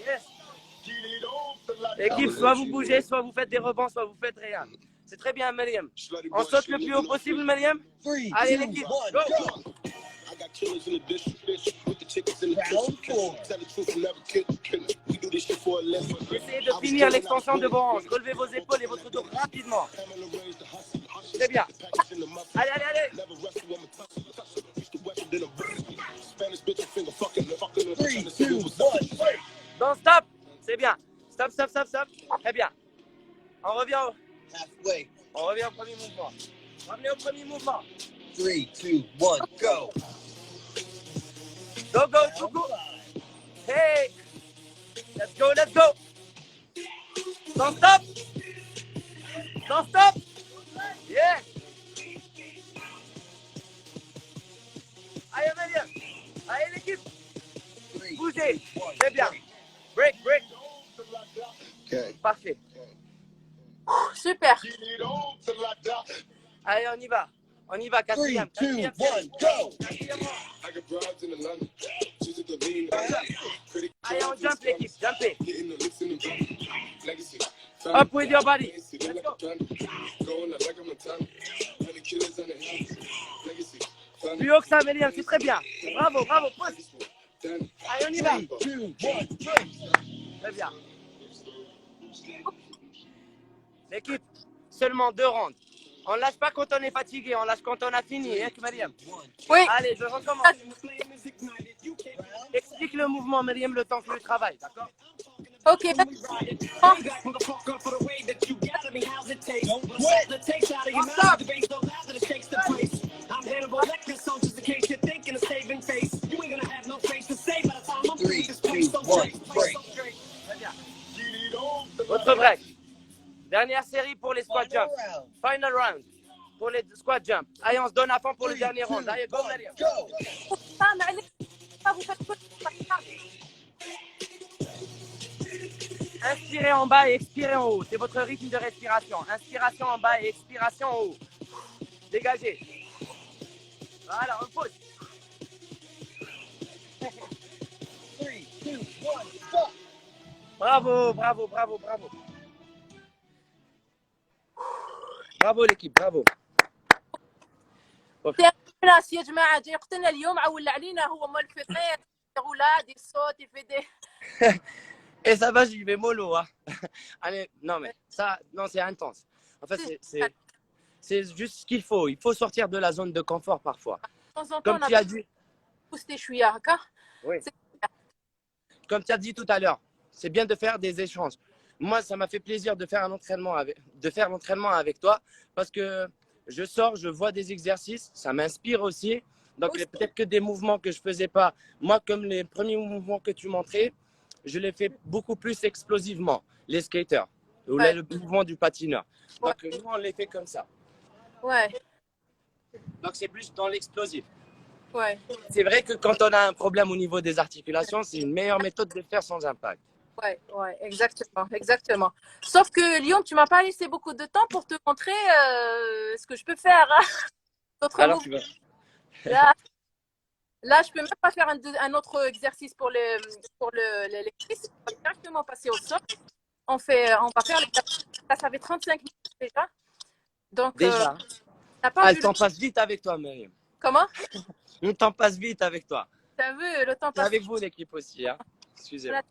Yes. L'équipe, soit vous bougez, soit vous faites des rebonds, soit vous faites rien. C'est très bien, Mariam. On saute le plus haut possible, Mariam. Allez, l'équipe, go. Essayez de finir l'extension de vos hanches. Relevez vos épaules et votre dos rapidement. Très bien. Allez. Don't stop. C'est bien. Stop. Très bien. On revient au premier mouvement. Revenez au premier mouvement. 3, 2, 1, go. Go. Hey. Let's go. Don't stop. Yeah. Allez, Amélia. Allez, l'équipe. Bougez. C'est bien. Break. Okay. Parfait. Super. Allez, on y va. Quatrième. 3, 2, 1, go. Allez, on jump, l'équipe. Jumpez. Up with your body. Plus haut que ça, Méliam, c'est très bien. Bravo, bravo, pousse. Allez, on y va. Très bien. L'équipe, seulement 2 rounds. On ne lâche pas quand on est fatigué, on lâche quand on a fini, hein, Mariam. Oui. Allez, je recommence. Explique le mouvement, Mariam, le temps que je travaille, d'accord? Ok. Three, two, one, break. Votre break. Dernière série pour les squat jumps. Final round pour les squat jumps. Allez, on se donne à fond pour le dernier round. Allez, go, Mariam. Inspirez en bas et expirez en haut. C'est votre rythme de respiration. Inspiration en bas et expiration en haut. Dégagez. Voilà, on pousse. 3, 2, 1, stop. Bravo, bravo, bravo, bravo. برافو ليكيب برافو. الناس يا جماعه جاي يقتلنا اليوم عول علينا هو مال الفطير اولاد الصوت يفيدي. Et ça va, j'y vais mollo. Hein. Allez, non mais ça, non c'est intense. En fait, c'est juste ce qu'il faut. Il faut sortir de la zone de confort parfois. Comme tu as dit. Oui. Comme tu as dit tout à l'heure, c'est bien de faire des échanges. Moi, ça m'a fait plaisir de faire l'entraînement avec toi parce que je sors, je vois des exercices, ça m'inspire aussi. Donc, peut-être que des mouvements que je ne faisais pas, moi, comme les premiers mouvements que tu montrais, je les fais beaucoup plus explosivement, les skaters, ou le mouvement du patineur. Donc, nous, on les fait comme ça. Ouais. Donc, c'est plus dans l'explosif. Ouais. C'est vrai que quand on a un problème au niveau des articulations, c'est une meilleure méthode de le faire sans impact. Ouais, ouais, exactement, exactement. Sauf que Lyon, tu m'as pas laissé beaucoup de temps pour te montrer ce que je peux faire. Hein. Alors tu vas. Là, je peux même pas faire un autre exercice pour les cuisses. On va directement passer au sol. On va faire l'exercice. Ça fait 35 minutes déjà. Donc, déjà. Le temps passe vite avec toi, Myriam. Comment? Le temps passe vite avec toi. Tu as vu, le temps passe avec vous, l'équipe aussi. Hein. Excusez-moi.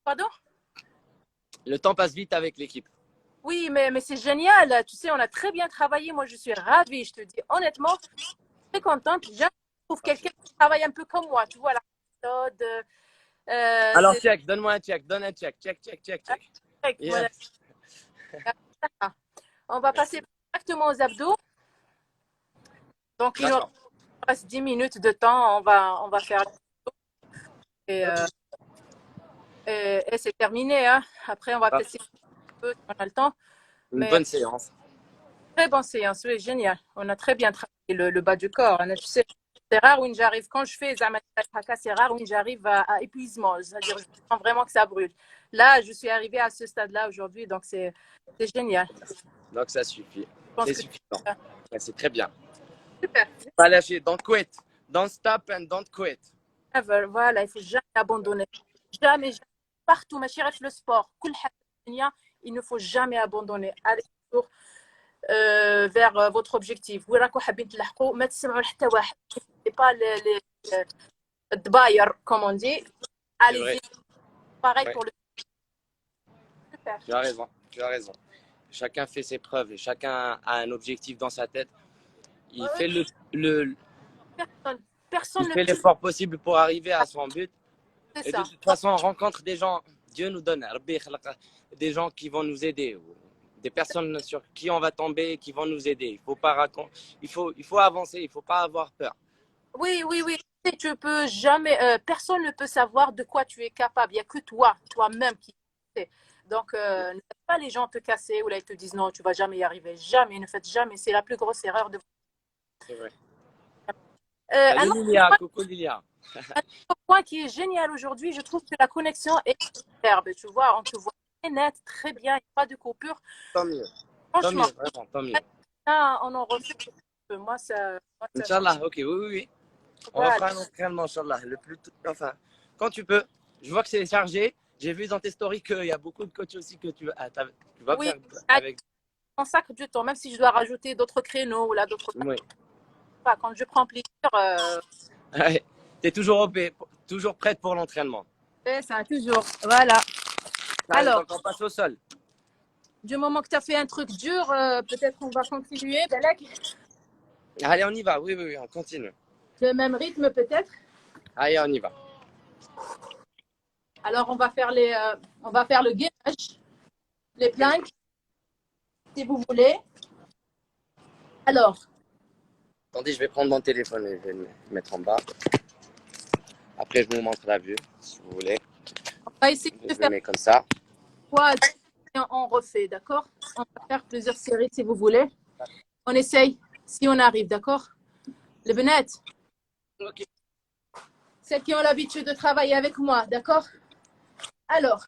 Pardon? Le temps passe vite avec l'équipe. Oui, mais c'est génial. Tu sais, on a très bien travaillé. Moi, je suis ravie. Je te dis honnêtement, je suis très contente. Je trouve quelqu'un qui travaille un peu comme moi. Tu vois, la méthode. Alors, check. Donne-moi un check. Donne un check. Check. Voilà. On va passer directement aux abdos. Donc, il nous reste 10 minutes de temps. On va faire. Et c'est terminé. Hein. Après, on va tester un peu si on a le temps. Une bonne séance. Très bonne séance, oui, génial. On a très bien travaillé le bas du corps. Hein. Tu sais, c'est rare où j'arrive, quand je fais c'est rare où j'arrive à épuisement. C'est-à-dire, je sens vraiment que ça brûle. Là, je suis arrivée à ce stade-là aujourd'hui, donc c'est génial. Donc, ça suffit. C'est suffisant. C'est très bien. Super. Pas lâcher, don't quit. Don't stop and don't quit. Voilà, il ne faut jamais abandonner. Jamais. Partout, ma chérie, le sport, il ne faut jamais abandonner. Allez toujours vers votre objectif. C'est pas les comme on dit. Allez-y. Pareil pour le. Super. Tu as raison. Chacun fait ses preuves et chacun a un objectif dans sa tête. Il fait Personne fait l'effort possible pour arriver à son but. C'est et ça. de toute façon, on rencontre des gens, Dieu nous donne des gens qui vont nous aider, des personnes sur qui on va tomber, qui vont nous aider. Il faut avancer, il ne faut pas avoir peur. Oui. Tu peux jamais, personne ne peut savoir de quoi tu es capable. Il n'y a que toi-même qui sais. Donc, ne faites pas les gens te casser ou là ils te disent non, tu ne vas jamais y arriver. Jamais, ne faites jamais. C'est la plus grosse erreur de. C'est vrai. Coucou Lilia. Un autre point qui est génial aujourd'hui, je trouve que la connexion est superbe. Tu vois, on te voit très net, très bien, il n'y a pas de coupure. Tant mieux. Franchement, Tant mieux. On en refait un peu. Moi, ça. Inch'Allah, ok, oui. On va faire un entraînement, Inch'Allah. Enfin, quand tu peux. Je vois que c'est chargé. j'ai vu dans tes stories qu'il y a beaucoup de coachs aussi que tu vas Oui, faire avec. on consacre du temps, même si je dois rajouter d'autres créneaux ou là d'autres. Oui. Quand je prends plaisir, Ouais. Tu es toujours OP, toujours prête pour l'entraînement. c'est ça, toujours. Voilà. Allez, Alors, donc on passe au sol. du moment que tu as fait un truc dur, peut-être on va continuer. Allez, on y va. Oui, oui, oui, on continue. Le même rythme, peut-être. Allez, on y va. Alors, on va faire le gainage, les planques, si vous voulez. Alors, Attendez, je vais prendre mon téléphone et je vais le mettre en bas. Après, je vous montre la vue, si vous voulez. on va essayer de Je le faire mets comme ça. quoi on refait, d'accord? On va faire plusieurs séries, si vous voulez. On essaye, si on arrive, d'accord? Les benettes, Ok. celles qui ont l'habitude de travailler avec moi, d'accord? Alors,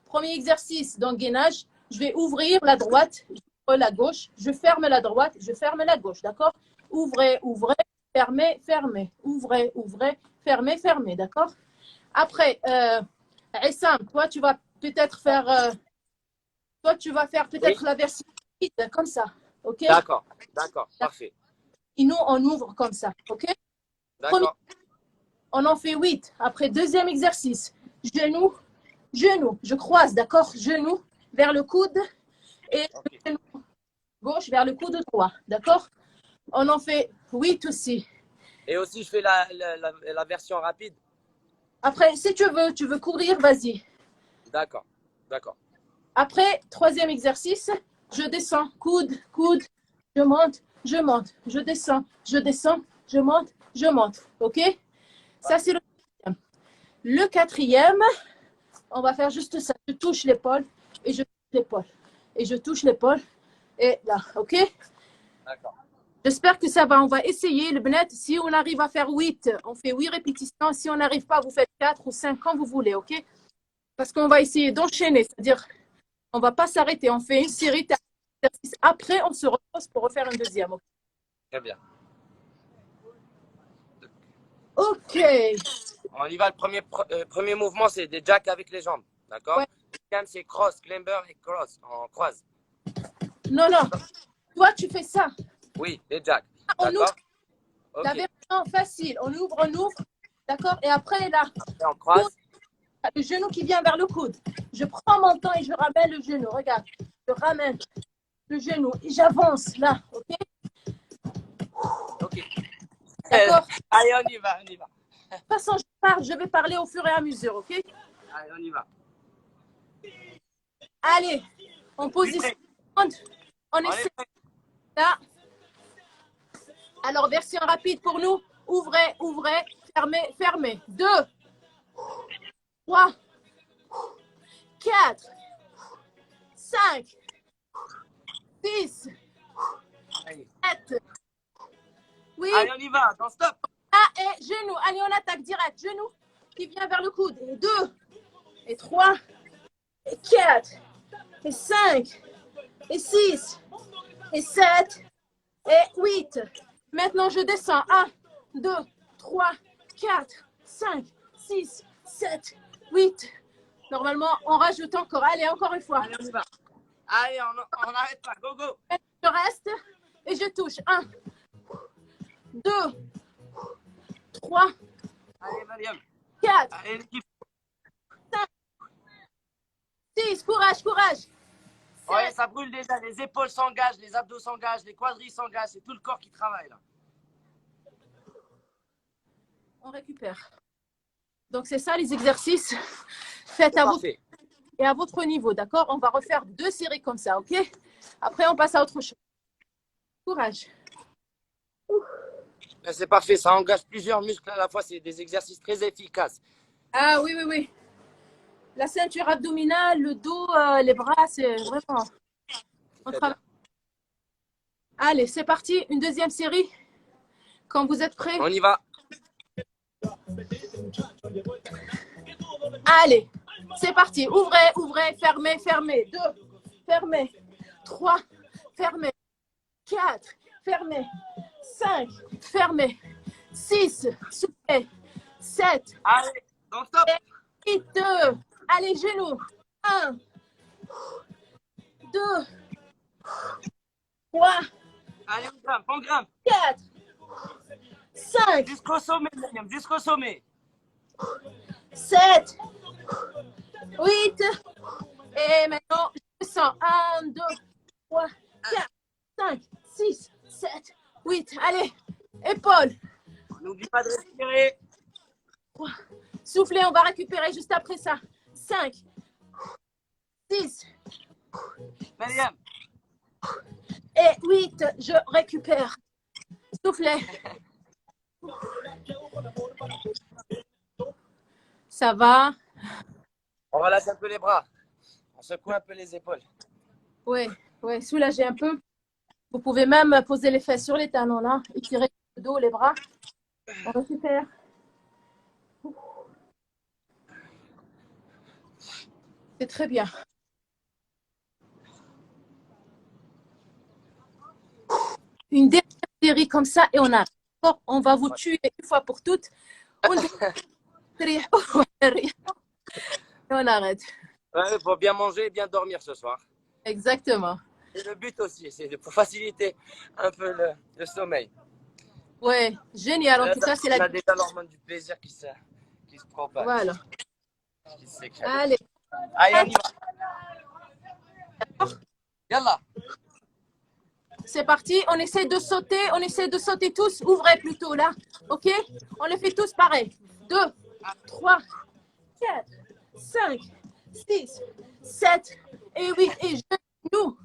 premier exercice dans le gainage, je vais ouvrir la droite, j'ouvre la gauche, je ferme la droite, je ferme la gauche, d'accord? Ouvrez, ouvrez, fermez, fermez. Ouvrez, ouvrez, fermez, fermez, d'accord? Après, Essam, toi, tu vas peut-être faire, Oui. la version rapide, comme ça, ok? D'accord, d'accord, parfait. Et nous, on ouvre comme ça, ok? D'accord. On en fait 8. Après, deuxième exercice. Genou, genou. Je croise, d'accord? Genou vers le coude et Ok. genou gauche vers le coude droit, d'accord? On en fait 8 aussi. Et aussi, je fais la version rapide. Après, si tu veux courir, vas-y. D'accord, d'accord. Après, troisième exercice, je descends, coude, coude, je monte, je descends, je monte, ok? Ça, c'est le troisième. Le quatrième, on va faire juste ça. Je touche l'épaule et je touche l'épaule. Et je touche l'épaule et là, ok? D'accord. J'espère que ça va. On va essayer le benet. Si on arrive à faire 8, on fait 8 répétitions. Si on n'arrive pas, vous faites 4 ou 5 quand vous voulez, ok? Parce qu'on va essayer d'enchaîner. C'est-à-dire, on ne va pas s'arrêter. On fait une série d'exercices. Après, on se repose pour refaire un deuxième. Ok? Très bien. Ok. On y va. Le premier mouvement, c'est des jacks avec les jambes. D'accord? Ouais. Le deuxième, c'est cross, climber et cross. On croise. Non, non. Toi, tu fais ça. Oui, les jacks. On ouvre D'accord? la Ok. version facile. On ouvre. D'accord? Et après, là, Après, on croise. le genou qui vient vers le coude. Je prends mon temps et je ramène le genou. Regarde, je ramène le genou et j'avance là, ok? Ok. D'accord? De Allez, on y va, on y va. toute façon, je vais parler au fur et à mesure, ok? Allez, on y va. Allez, en position. On On essaie est prêt. là. Alors, version rapide pour nous. Ouvrez, ouvrez, fermez, fermez. 2, 3, 4, 5, 6, Allez. 7, oui. Allez, on y va. Attends, stop. Ah, et genou. Allez, on attaque direct. Genou qui vient vers le coude. Et 2, et 3, et 4, et 5, et 6, et 7, et 8. Maintenant, je descends. 1, 2, 3, 4, 5, 6, 7, 8. Normalement, on rajoute encore. Allez, encore une fois. Allez, on y va. Allez, on n'arrête pas. Go, go. Je reste et je touche. 1, 2, 3, Allez, Mariam. 4, Allez, l'équipe. 6. Courage, courage. Ouais, ça brûle déjà. Les épaules s'engagent, les abdos s'engagent, les quadrilles s'engagent. C'est tout le corps qui travaille là. On récupère. Donc, c'est ça les exercices. Faites à votre, et à votre niveau, d'accord? On va refaire 2 séries comme ça, ok? Après, on passe à autre chose. Courage. C'est parfait, ça engage plusieurs muscles à la fois. C'est des exercices très efficaces. Ah oui, oui, oui. La ceinture abdominale, le dos, les bras, c'est vraiment... On travaille. Allez, c'est parti. Une deuxième série. Quand vous êtes prêts. On y va. Allez, c'est parti. Ouvrez, ouvrez, fermez, fermez. 2, fermez. 3, fermez. 4, fermez. 5, fermez. 6, soufflez. 7, Allez, donc stop. 8. Allez, genoux. 1, 2, 3, Allez, on grimpe. 4, 5, Jusqu'au sommet, Myriam, jusqu'au sommet. 7, 8. Et maintenant, je descends. 1, 2, 3, 4, 5, 6, 7, 8. Allez, épaules. N'oublie pas de respirer. 3. Soufflez, on va récupérer juste après ça. 5, 6 Myriam, et 8. Je récupère. Soufflez. Ça va? on relâche un peu les bras. On secoue un peu les épaules. Oui, oui, soulagez un peu. Vous pouvez même poser les fesses sur les talons là, étirer le dos, les bras. On récupère. C'est très bien. Une dernière série comme ça et on arrête. On va vous tuer une fois pour toutes. On arrête. Il faut bien manger et bien dormir ce soir. Exactement. Et le but aussi, c'est pour faciliter un peu le sommeil. Ouais, génial. En tout cas, c'est On la. a déjà l'hormone du plaisir qui se propage. Voilà. Qui se sécrète. Allez. Allez, on y va. Yallah. C'est parti. On essaie de sauter. On essaie de sauter tous. Ouvrez plutôt là. OK? On le fait tous pareil. 2, 3, 4, 5, 6, 7 et 8. Et genoux.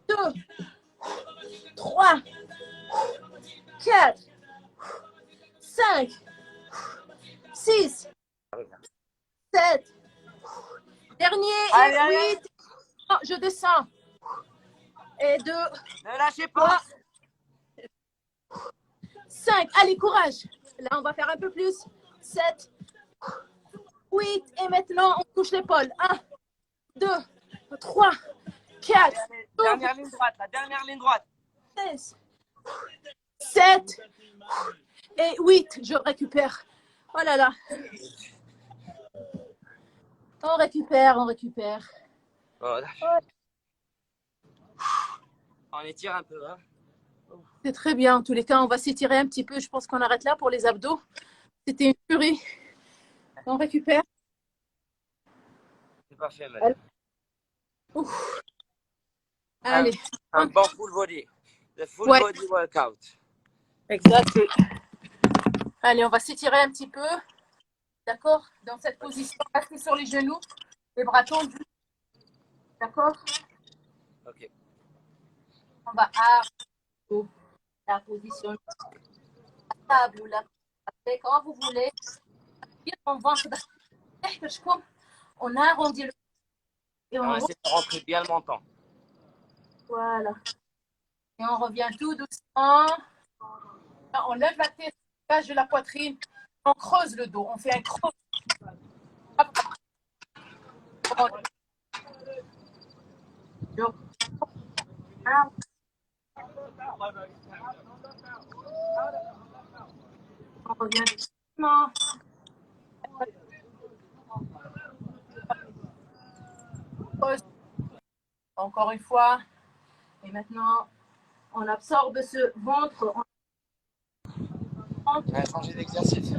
2, 3, 4, 5, 6, 7. Dernier Allez, et allez. 8. Oh, je descends. Et 2, Ne lâchez pas. 3, 5. Allez, courage. Là, on va faire un peu plus. 7, 8. Et maintenant, on touche l'épaule. 1, 2, 3, 4, Dernière ligne droite, la dernière ligne droite. 6, 7 et 8. Je récupère. Oh là là. On récupère, on récupère. Voilà. On étire un peu. Hein. C'est très bien. En tous les cas, on va s'étirer un petit peu. Je pense qu'on arrête là pour les abdos. C'était une tuerie. On récupère. C'est pas fait, madame. Ouf. Allez. Un bon full body. Le full Ouais. body workout. Exact. Allez, on va s'étirer un petit peu. D'accord? Dans cette position, restez sur les genoux, les bras tendus. D'accord? Ok. On va arrêter la position stable ou la quand vous voulez. On va on arrondit le et On va essayer de rentrer bien le menton. voilà. Et on revient tout doucement. On lève la tête, page de la poitrine. On creuse le dos. On fait un creux. On revient doucement. Encore une fois. Et maintenant, on absorbe ce ventre. On va changer d'exercice.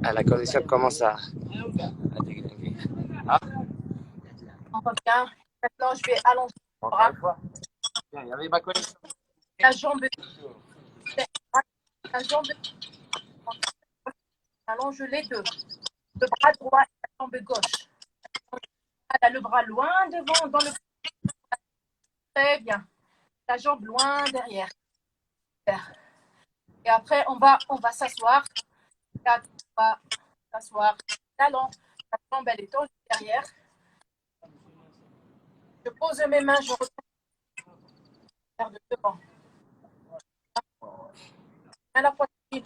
Ah, la connexion commence à déglinguer. Ah, On revient. Maintenant, je vais allonger le encore bras. une fois. Tiens, il y avait ma connexion. La jambe. La jambe. Allonge les deux. Le bras droit et la jambe gauche. Elle a le bras loin devant, dans le. Très bien. La jambe loin derrière. Super. Et après, on va s'asseoir. On va s'asseoir. Talon. La jambe, elle est tendue derrière. Je pose mes mains, je retourne vers de devant. À la poitrine.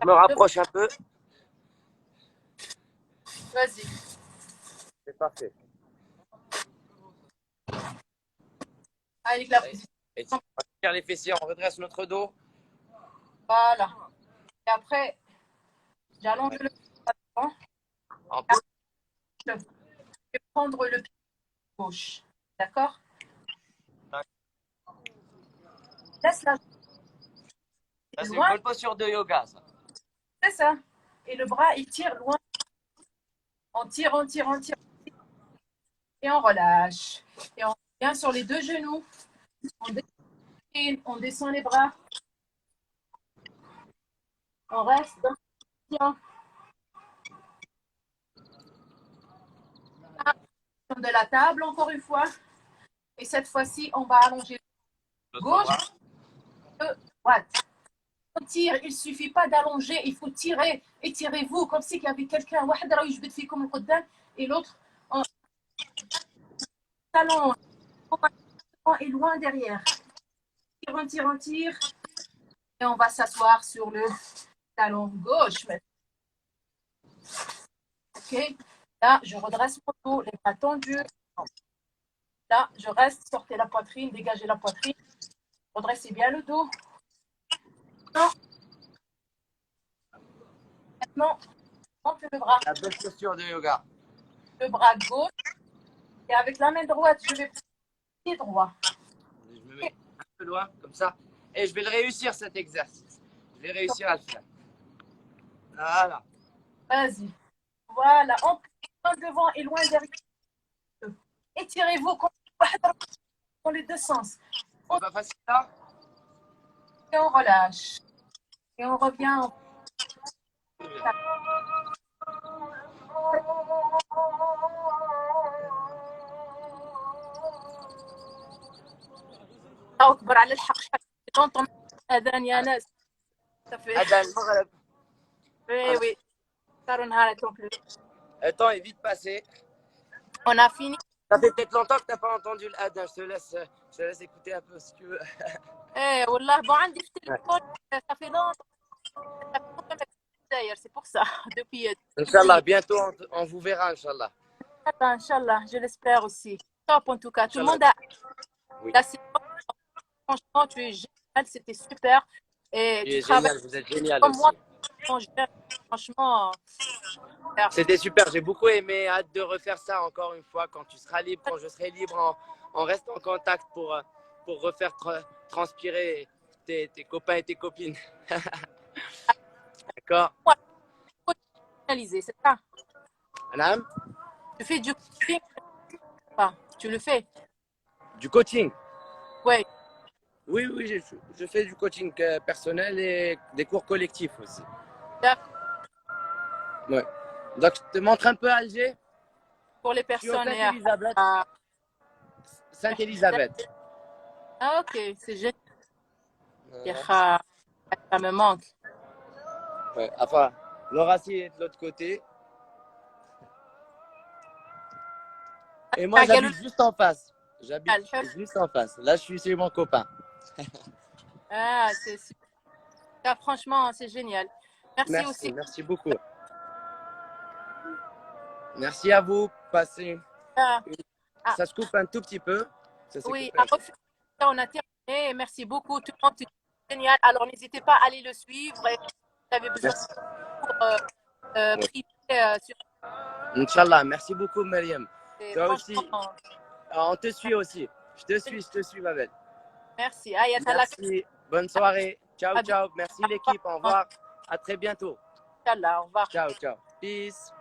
Je me rapproche un peu. Vas-y. C'est parfait. Avec la position. Et on tire les fessiers, on redresse notre dos. Voilà. Et après, j'allonge le pied. En plus, Je vais prendre le pied gauche. D'accord? Laisse la ça, c'est une loin, bonne posture de yoga, ça. c'est ça. Et le bras, il tire loin. On tire, on tire, on tire. Et on relâche. Et on vient sur les deux genoux. On descend les bras. On reste dans le position de la table, encore une fois. Et cette fois-ci, on va allonger gauche, droite. On tire, il ne suffit pas d'allonger, il faut tirer. Étirez-vous comme si il y avait quelqu'un. Et l'autre, on s'allonge. Et loin derrière. Tire, on tire, on tire. Et on va s'asseoir sur le talon gauche. Ok. Là, je redresse mon dos, les bras tendus. Là, je reste, sortez la poitrine, dégagez la poitrine. Redressez bien le dos. Maintenant, monte le bras. La belle posture de yoga. Le bras gauche. Et avec la main droite, je vais prendre le pied droit. Je me mets un peu loin, comme ça. Et je vais le réussir, cet exercice. Je vais réussir à le faire. Voilà. Vas-y. Voilà. On loin devant et loin derrière. Étirez-vous dans les deux sens. C'est pas facile, là? Et on relâche. Et on revient. أكبر على الحق j'entends أذان يا ناس. Ça fait... Adhan, Maghreb. Oui, oui. صاروا نهاراتهم plus. Le temps est vite passé. On a fini. Ça fait peut-être longtemps que tu n'as pas entendu l'Adhan. Je te laisse écouter un peu si tu veux. Eh, والله bon عندي في التليفون. Ça fait longtemps. D'ailleurs, c'est pour ça. Depuis. Inch'Allah, bientôt on vous verra, Inch'Allah. Inch'Allah, je l'espère aussi. Top en tout cas. Tout le monde a. Oui. Là, franchement, tu es génial. C'était super. Et tu travailles génial, vous êtes génial comme moi. aussi. Franchement. C'était super, j'ai beaucoup aimé. Hâte de refaire ça encore une fois quand tu seras libre, quand je serai libre. On reste en contact pour refaire transpirer tes copains et tes copines. D'accord. C'est ça. Madame, Tu fais du coaching. Tu le fais. du coaching. Oui. Oui, je fais du coaching personnel et des cours collectifs aussi. D'accord. Ouais. Donc, je te montre un peu Alger. Pour les personnes. Sainte-Élisabeth. Sainte-Élisabeth. Ah, ok, c'est génial. Ça me manque. Ouais. Enfin, Lauracie est de l'autre côté. Et moi, j'habite juste en face. J'habite juste en face. Là, je suis chez mon copain. Ah, c'est super. Franchement, c'est génial. Merci aussi. Merci beaucoup. Merci à vous. Passez. Ça se coupe un tout petit peu. Oui, on a terminé. Merci beaucoup. Tout le monde, c'est génial. Alors, n'hésitez pas à aller le suivre. Et vous avez besoin de priver sur. Inch'Allah. Merci beaucoup, Mariam. Toi aussi. On te suit aussi. Je te suis, ma belle. Merci. Merci. Bonne soirée. Ciao, ciao. Merci l'équipe. Au revoir. À très bientôt. Inch'Allah. Au revoir. Ciao, ciao. Peace.